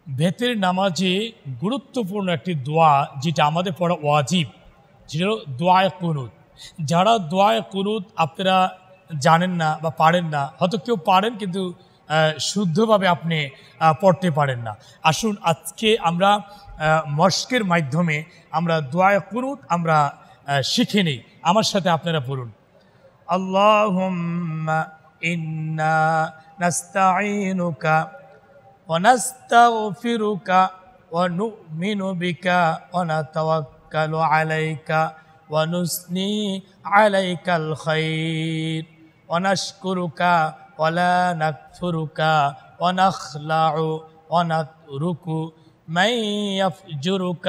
বেতের নামাজে গুরুত্বপূর্ণ একটি দোয়া যেটা আমাদের পড়া ওয়াজিব, যেটা হলো দোয়ায়ে কুনুত। যারা দোয়ায়ে কুনুত আপনারা জানেন না বা পারেন না, হয়তো কেউ পারেন কিন্তু শুদ্ধভাবে আপনি পড়তে পারেন না। আসুন আজকে আমরা মশকের মাধ্যমে আমরা দোয়ায়ে কুনুত আমরা শিখে নিই। আমার সাথে আপনারা পড়ুন, আল্লাহুম্মা ইন্না নাস্তাঈনুকা ونستغفرك ونؤمن بك ونتوكل عليك ونثني عليك الخير ونشكرك ولا نكفرك ونخلع ونترك من يفجرك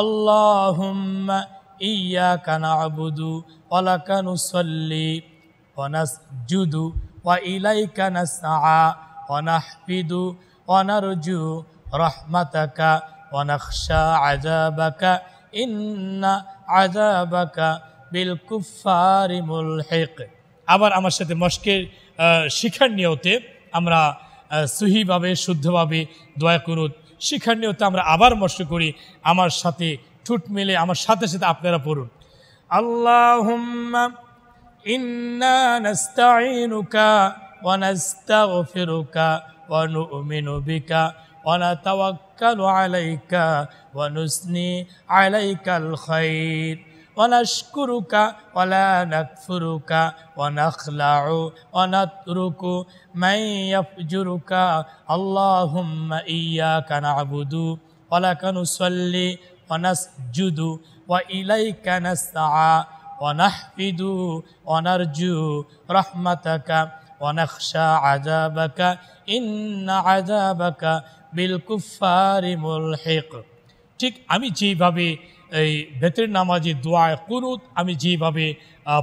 اللهم إياك نعبد ولك نصلي ونسجد وإليك نسعى ونحفد ونرجو رحمتك ونخشى عذابك إن عذابك بالكفار ملحق। আবার আমার সাথে মশকের শিখার নিয়তে আমরা সহিভাবে শুদ্ধভাবে দোয়া কুনুত শিখার নিয়তে আমরা আবার মশক করি। আমার সাথে ঠোঁট মেলে আমার সাথে সাথে আপনারা পড়ুন, আল্লাহুম্মা ইন্না নাস্তাঈনুকা ونستغفرك ونؤمن بك ونتوكل عليك ونثني عليك الخير ونشكرك ولا نكفرك ونخلع ونترك من يفجرك اللهم إياك نعبد ولك نصلي ونسجد وإليك نسعى ونحفد ونرجو رحمتك ونخشى عذابك إن عذابك بالكفار ملحق। ঠিক আমি যেভাবে এই বেতের নামাজে দোয়া কুনুত আমি যেভাবে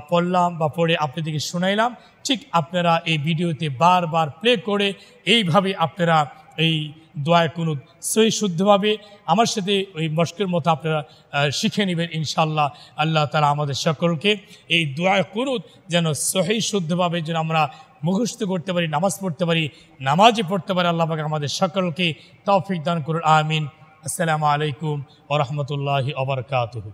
পড়লাম বা পড়ে আপনাদেরকে শোনাইলাম, ঠিক আপনারা এই ভিডিওতে বারবার প্লে করে এইভাবে আপনারা এই দোয়া কুনুত সহি শুদ্ধভাবে আমার সাথে ওই মশকের মতো আপনারা শিখে নেবেন ইনশাআল্লাহ। আল্লাহ তাআলা আমাদের সকলকে এই দোয়া কুনুত যেন সহি শুদ্ধভাবে যেন আমরা মুখস্থ করতে পারি, নামাজ পড়তে পারি, নামাজে পড়তে পারি। আল্লাহ পাক আমাদের সকলকে তৌফিক দান করুন, আমিন। আসসালামু আলাইকুম ওয়া রাহমাতুল্লাহি ওয়া বারাকাতুহু।